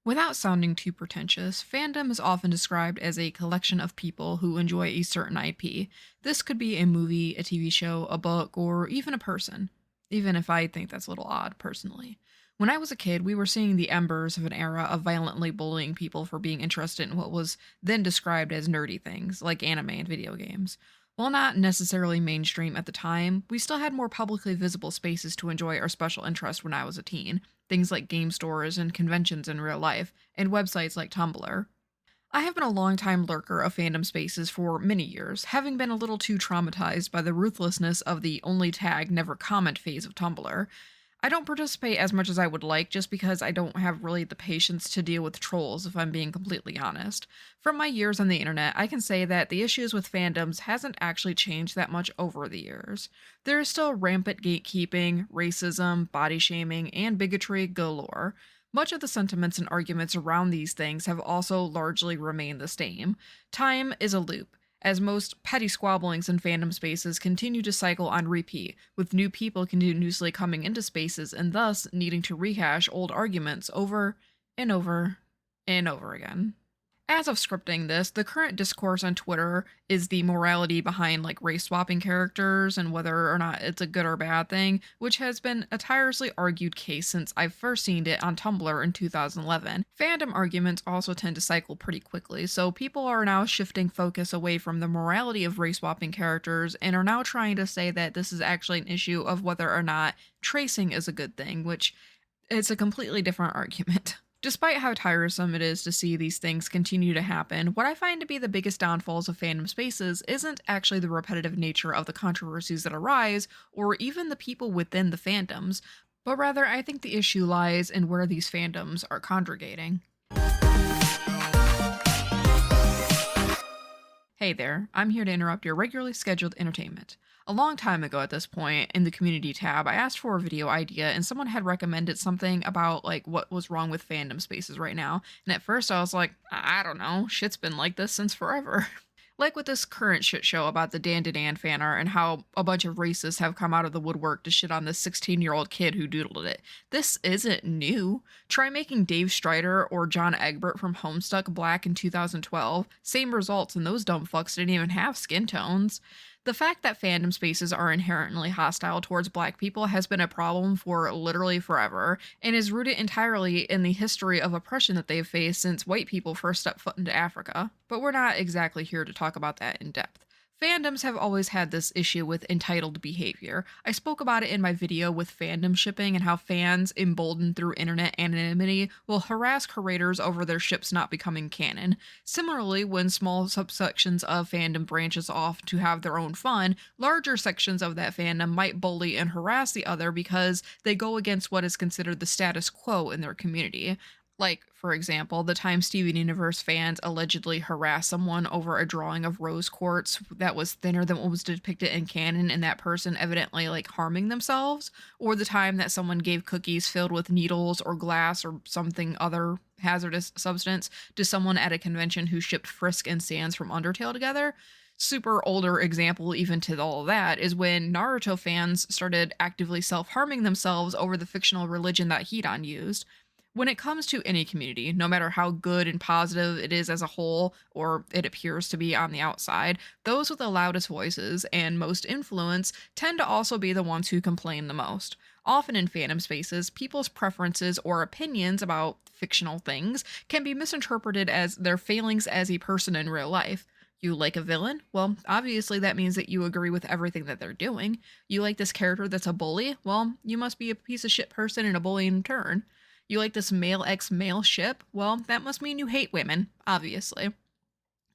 Without sounding too pretentious, fandom is often described as a collection of people who enjoy a certain IP. This could be a movie, a TV show, a book, or even a person, even if I think that's a little odd personally. When I was a kid, we were seeing the embers of an era of violently bullying people for being interested in what was then described as nerdy things, like anime and video games. While not necessarily mainstream at the time, we still had more publicly visible spaces to enjoy our special interest when I was a teen, things like game stores and conventions in real life, and websites like Tumblr. I have been a longtime lurker of fandom spaces for many years, having been a little too traumatized by the ruthlessness of the only tag, never comment phase of Tumblr. I don't participate as much as I would like just because I don't have really the patience to deal with trolls, if I'm being completely honest. From my years on the internet, I can say that the issues with fandoms hasn't actually changed that much over the years. There is still rampant gatekeeping, racism, body shaming, and bigotry galore. Much of the sentiments and arguments around these things have also largely remained the same. Time is a loop, as most petty squabblings in fandom spaces continue to cycle on repeat, with new people continuously coming into spaces and thus needing to rehash old arguments over and over and over again. As of scripting this, the current discourse on Twitter is the morality behind like race swapping characters and whether or not it's a good or bad thing, which has been a tirelessly argued case since I've first seen it on Tumblr in 2011. Fandom arguments also tend to cycle pretty quickly, so people are now shifting focus away from the morality of race swapping characters and are now trying to say that this is actually an issue of whether or not tracing is a good thing, which is a completely different argument. Despite how tiresome it is to see these things continue to happen, what I find to be the biggest downfalls of fandom spaces isn't actually the repetitive nature of the controversies that arise, or even the people within the fandoms, but rather I think the issue lies in where these fandoms are congregating. Hey there, I'm here to interrupt your regularly scheduled entertainment. A long time ago at this point, in the community tab, I asked for a video idea and someone had recommended something about like what was wrong with fandom spaces right now. And at first I was like, I don't know, shit's been like this since forever. Like with this current shit show about the Dan fan art and how a bunch of racists have come out of the woodwork to shit on this 16-year-old kid who doodled it. This isn't new. Try making Dave Strider or John Egbert from Homestuck black in 2012. Same results, and those dumb fucks didn't even have skin tones. The fact that fandom spaces are inherently hostile towards black people has been a problem for literally forever, and is rooted entirely in the history of oppression that they've faced since white people first stepped foot into Africa. But we're not exactly here to talk about that in depth. Fandoms have always had this issue with entitled behavior. I spoke about it in my video with fandom shipping and how fans, emboldened through internet anonymity, will harass curators over their ships not becoming canon. Similarly, when small subsections of fandom branches off to have their own fun, larger sections of that fandom might bully and harass the other because they go against what is considered the status quo in their community. Like, for example, the time Steven Universe fans allegedly harassed someone over a drawing of rose quartz that was thinner than what was depicted in canon, and that person evidently like harming themselves, or the time that someone gave cookies filled with needles or glass or something other hazardous substance to someone at a convention who shipped Frisk and Sans from Undertale together. Super older example even to all of that is when Naruto fans started actively self-harming themselves over the fictional religion that Hidan used. When it comes to any community, no matter how good and positive it is as a whole, or it appears to be on the outside, those with the loudest voices and most influence tend to also be the ones who complain the most. Often in fandom spaces, people's preferences or opinions about fictional things can be misinterpreted as their failings as a person in real life. You like a villain? Well, obviously that means that you agree with everything that they're doing. You like this character that's a bully? Well, you must be a piece of shit person and a bully in turn. You like this male x male ship? Well, that must mean you hate women, obviously.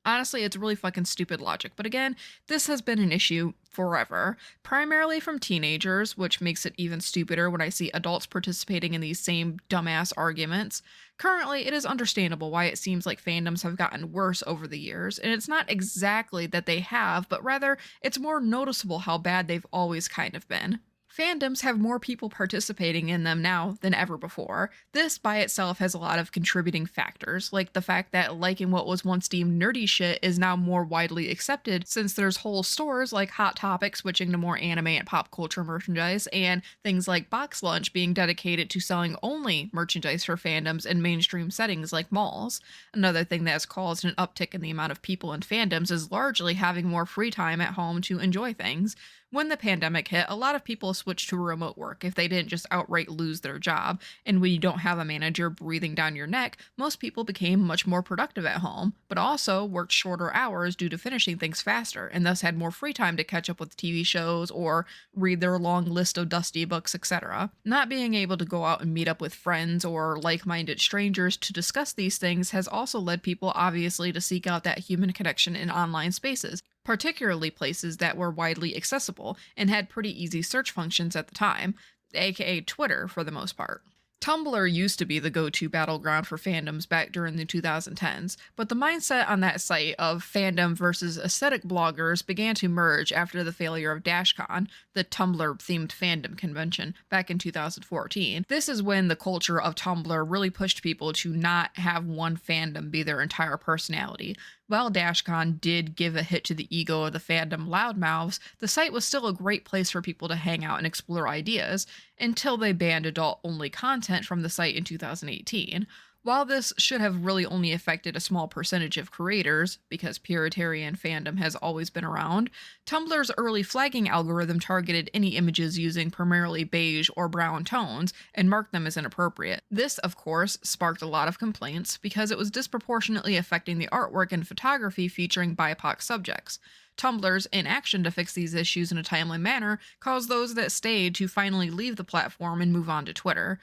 Honestly, it's really fucking stupid logic, but again, this has been an issue forever, primarily from teenagers, which makes it even stupider when I see adults participating in these same dumbass arguments. Currently, it is understandable why it seems like fandoms have gotten worse over the years, and it's not exactly that they have, but rather, it's more noticeable how bad they've always kind of been. Fandoms have more people participating in them now than ever before. This by itself has a lot of contributing factors, like the fact that liking what was once deemed nerdy shit is now more widely accepted since there's whole stores like Hot Topic switching to more anime and pop culture merchandise, and things like Box Lunch being dedicated to selling only merchandise for fandoms in mainstream settings like malls. Another thing that has caused an uptick in the amount of people in fandoms is largely having more free time at home to enjoy things. When the pandemic hit, a lot of people switched to remote work if they didn't just outright lose their job. And when you don't have a manager breathing down your neck, most people became much more productive at home, but also worked shorter hours due to finishing things faster, and thus had more free time to catch up with TV shows or read their long list of dusty books, etc. Not being able to go out and meet up with friends or like minded strangers to discuss these things has also led people, obviously, to seek out that human connection in online spaces, particularly places that were widely accessible and had pretty easy search functions at the time, aka Twitter for the most part. Tumblr used to be the go-to battleground for fandoms back during the 2010s, but the mindset on that site of fandom versus aesthetic bloggers began to merge after the failure of DashCon, the Tumblr-themed fandom convention, back in 2014. This is when the culture of Tumblr really pushed people to not have one fandom be their entire personality. While DashCon did give a hit to the ego of the fandom loudmouths, the site was still a great place for people to hang out and explore ideas, until they banned adult-only content from the site in 2018. While this should have really only affected a small percentage of creators, because puritarian fandom has always been around, Tumblr's early flagging algorithm targeted any images using primarily beige or brown tones and marked them as inappropriate. This, of course, sparked a lot of complaints because it was disproportionately affecting the artwork and photography featuring BIPOC subjects. Tumblr's inaction to fix these issues in a timely manner caused those that stayed to finally leave the platform and move on to Twitter.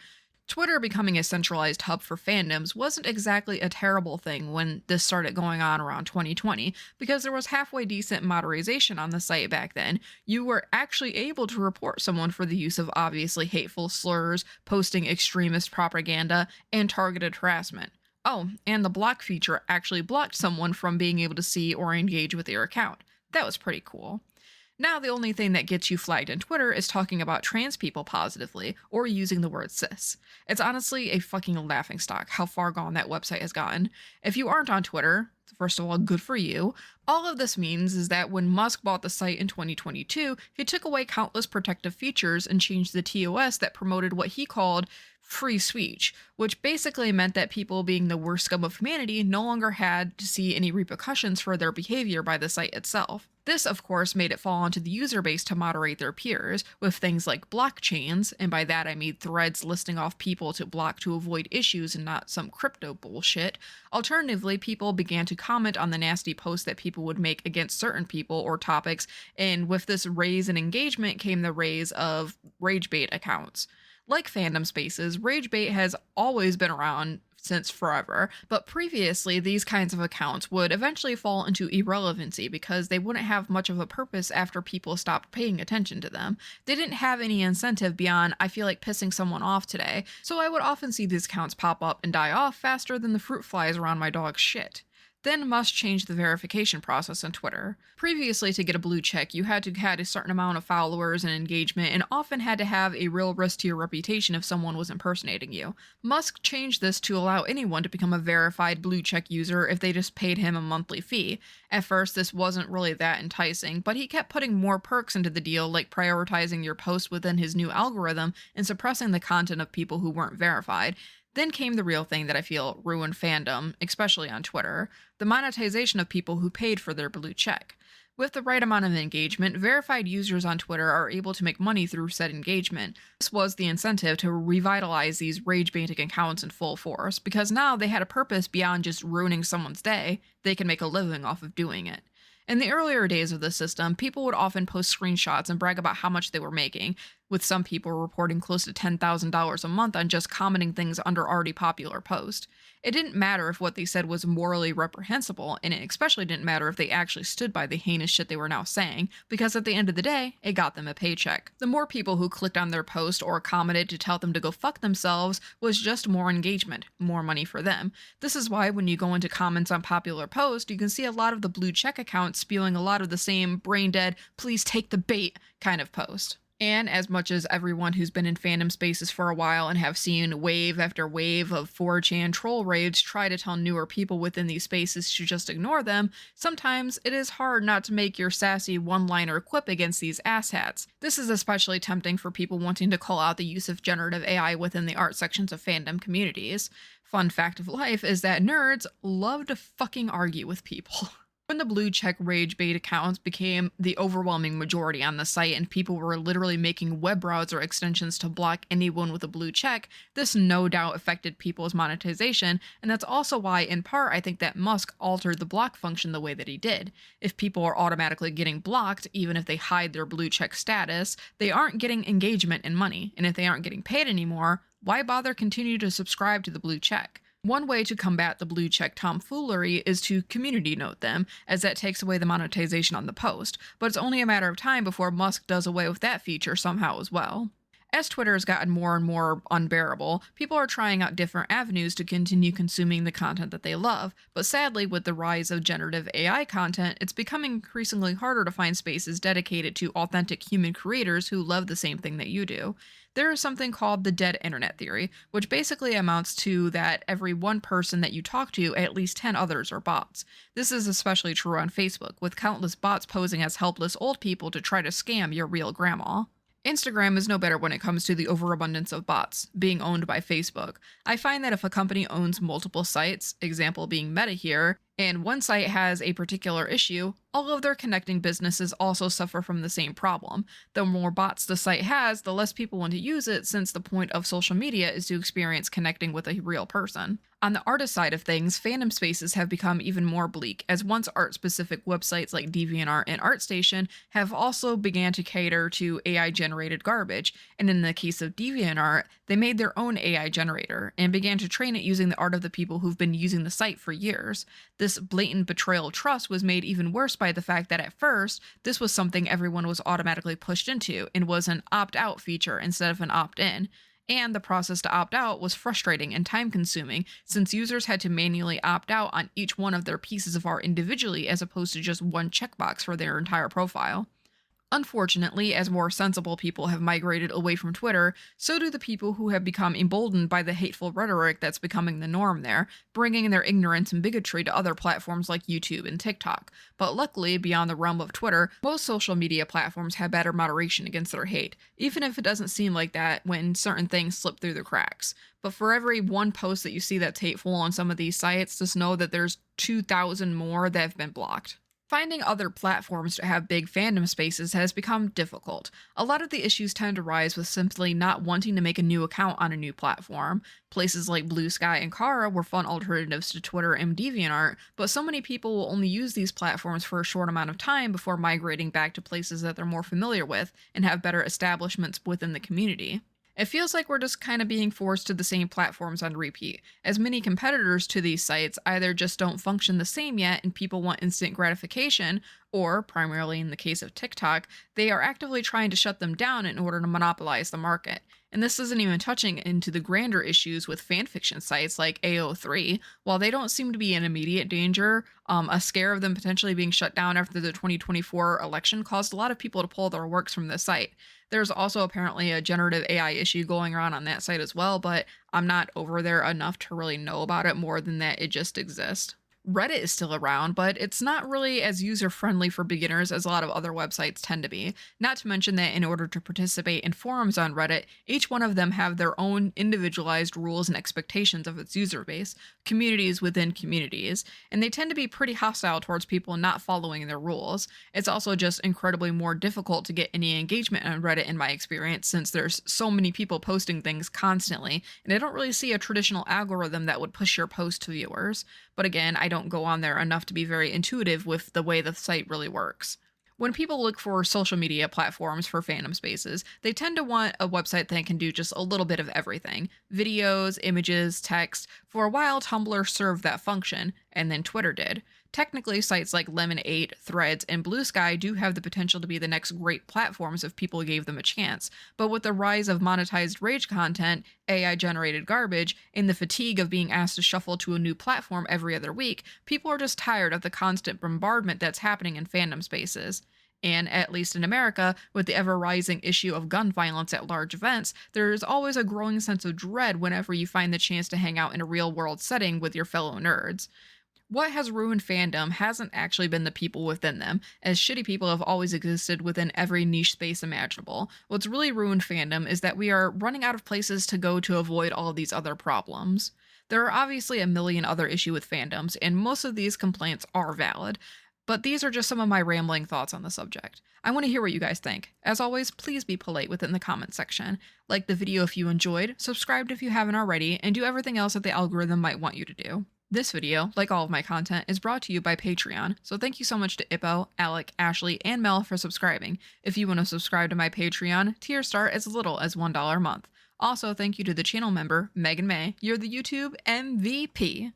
Twitter becoming a centralized hub for fandoms wasn't exactly a terrible thing when this started going on around 2020, because there was halfway decent moderation on the site back then. You were actually able to report someone for the use of obviously hateful slurs, posting extremist propaganda, and targeted harassment. Oh, and the block feature actually blocked someone from being able to see or engage with their account. That was pretty cool. Now the only thing that gets you flagged on Twitter is talking about trans people positively, or using the word cis. It's honestly a fucking laughingstock how far gone that website has gotten. If you aren't on Twitter, first of all, good for you. All of this means is that when Musk bought the site in 2022, he took away countless protective features and changed the TOS that promoted what he called free speech, which basically meant that people being the worst scum of humanity no longer had to see any repercussions for their behavior by the site itself. This, of course, made it fall onto the user base to moderate their peers, with things like blockchains, and by that I mean threads listing off people to block to avoid issues and not some crypto bullshit. Alternatively, people began to comment on the nasty posts that people would make against certain people or topics, and with this raise in engagement came the raise of rage bait accounts. Like fandom spaces, rage bait has always been around since forever, but previously these kinds of accounts would eventually fall into irrelevancy because they wouldn't have much of a purpose after people stopped paying attention to them. They didn't have any incentive beyond, I feel like pissing someone off today, so I would often see these accounts pop up and die off faster than the fruit flies around my dog's shit. Then Musk changed the verification process on Twitter. Previously, to get a blue check, you had to have a certain amount of followers and engagement, and often had to have a real risk to your reputation if someone was impersonating you. Musk changed this to allow anyone to become a verified blue check user if they just paid him a monthly fee. At first, this wasn't really that enticing, but he kept putting more perks into the deal, like prioritizing your posts within his new algorithm and suppressing the content of people who weren't verified. Then came the real thing that I feel ruined fandom, especially on Twitter: the monetization of people who paid for their blue check. With the right amount of engagement, verified users on Twitter are able to make money through said engagement. This was the incentive to revitalize these rage-baiting accounts in full force, because now they had a purpose beyond just ruining someone's day. They can make a living off of doing it. In the earlier days of the system, people would often post screenshots and brag about how much they were making, with some people reporting close to $10,000 a month on just commenting things under already popular posts. It didn't matter if what they said was morally reprehensible, and it especially didn't matter if they actually stood by the heinous shit they were now saying, because at the end of the day, it got them a paycheck. The more people who clicked on their post or commented to tell them to go fuck themselves was just more engagement, more money for them. This is why when you go into comments on popular posts, you can see a lot of the blue check accounts spewing a lot of the same brain dead, please take the bait kind of post. And as much as everyone who's been in fandom spaces for a while and have seen wave after wave of 4chan troll raids try to tell newer people within these spaces to just ignore them, sometimes it is hard not to make your sassy one-liner quip against these asshats. This is especially tempting for people wanting to call out the use of generative AI within the art sections of fandom communities. Fun fact of life is that nerds love to fucking argue with people. When the blue check rage bait accounts became the overwhelming majority on the site and people were literally making web browser extensions to block anyone with a blue check, this no doubt affected people's monetization, and that's also why, in part, I think that Musk altered the block function the way that he did. If people are automatically getting blocked, even if they hide their blue check status, they aren't getting engagement and money, and if they aren't getting paid anymore, why bother continue to subscribe to the blue check? One way to combat the blue check tomfoolery is to community note them, as that takes away the monetization on the post, but it's only a matter of time before Musk does away with that feature somehow as well. As Twitter has gotten more and more unbearable, people are trying out different avenues to continue consuming the content that they love, but sadly, with the rise of generative AI content, it's becoming increasingly harder to find spaces dedicated to authentic human creators who love the same thing that you do. There is something called the dead internet theory, which basically amounts to that every one person that you talk to, at least 10 others are bots. This is especially true on Facebook, with countless bots posing as helpless old people to try to scam your real grandma. Instagram is no better when it comes to the overabundance of bots being owned by Facebook. I find that if a company owns multiple sites, example being Meta here, and one site has a particular issue, all of their connecting businesses also suffer from the same problem. The more bots the site has, the less people want to use it, since the point of social media is to experience connecting with a real person. On the artist side of things, fandom spaces have become even more bleak, as once art-specific websites like DeviantArt and ArtStation have also began to cater to AI-generated garbage, and in the case of DeviantArt, they made their own AI generator, and began to train it using the art of the people who've been using the site for years. This blatant betrayal of trust was made even worse by the fact that at first, this was something everyone was automatically pushed into, and was an opt-out feature instead of an opt-in. And the process to opt out was frustrating and time consuming, since users had to manually opt out on each one of their pieces of art individually as opposed to just one checkbox for their entire profile. Unfortunately, as more sensible people have migrated away from Twitter, so do the people who have become emboldened by the hateful rhetoric that's becoming the norm there, bringing their ignorance and bigotry to other platforms like YouTube and TikTok. But luckily, beyond the realm of Twitter, most social media platforms have better moderation against their hate, even if it doesn't seem like that when certain things slip through the cracks. But for every one post that you see that's hateful on some of these sites, just know that there's 2,000 more that have been blocked. Finding other platforms to have big fandom spaces has become difficult. A lot of the issues tend to rise with simply not wanting to make a new account on a new platform. Places like Blue Sky and Kara were fun alternatives to Twitter and DeviantArt, but so many people will only use these platforms for a short amount of time before migrating back to places that they're more familiar with and have better establishments within the community. It feels like we're just kind of being forced to the same platforms on repeat, as many competitors to these sites either just don't function the same yet and people want instant gratification, or, primarily in the case of TikTok, they are actively trying to shut them down in order to monopolize the market. And this isn't even touching into the grander issues with fanfiction sites like AO3. While they don't seem to be in immediate danger, a scare of them potentially being shut down after the 2024 election caused a lot of people to pull their works from the site. There's also apparently a generative AI issue going around on that site as well, but I'm not over there enough to really know about it more than that it just exists. Reddit is still around, but it's not really as user-friendly for beginners as a lot of other websites tend to be. Not to mention that in order to participate in forums on Reddit, each one of them have their own individualized rules and expectations of its user base, communities within communities, and they tend to be pretty hostile towards people not following their rules. It's also just incredibly more difficult to get any engagement on Reddit in my experience, since there's so many people posting things constantly, and I don't really see a traditional algorithm that would push your post to viewers. But again, I don't go on there enough to be very intuitive with the way the site really works. When people look for social media platforms for fandom spaces, they tend to want a website that can do just a little bit of everything. Videos, images, text. For a while, Tumblr served that function, and then Twitter did. Technically, sites like Lemon8, Threads, and Blue Sky do have the potential to be the next great platforms if people gave them a chance, but with the rise of monetized rage content, AI-generated garbage, and the fatigue of being asked to shuffle to a new platform every other week, people are just tired of the constant bombardment that's happening in fandom spaces. And at least in America, with the ever rising issue of gun violence at large events, there's always a growing sense of dread whenever you find the chance to hang out in a real world setting with your fellow nerds. What has ruined fandom hasn't actually been the people within them, as shitty people have always existed within every niche space imaginable. What's really ruined fandom is that we are running out of places to go to avoid all of these other problems. There are obviously a million other issues with fandoms, and most of these complaints are valid, but these are just some of my rambling thoughts on the subject. I want to hear what you guys think. As always, please be polite within the comment section. Like the video if you enjoyed, subscribe if you haven't already, and do everything else that the algorithm might want you to do. This video, like all of my content, is brought to you by Patreon, so thank you so much to Ippo, Alec, Ashley, and Mel for subscribing. If you want to subscribe to my Patreon, tiers start as little as $1 a month. Also, thank you to the channel member, Megan May. You're the YouTube MVP.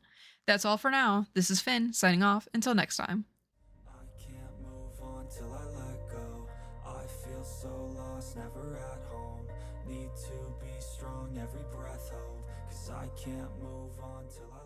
That's all for now. This is Finn, signing off. Until next time. I can't move on till I let go. I feel so lost, never at home. Need to be strong, every breath hold. 'Cause I can't move on till I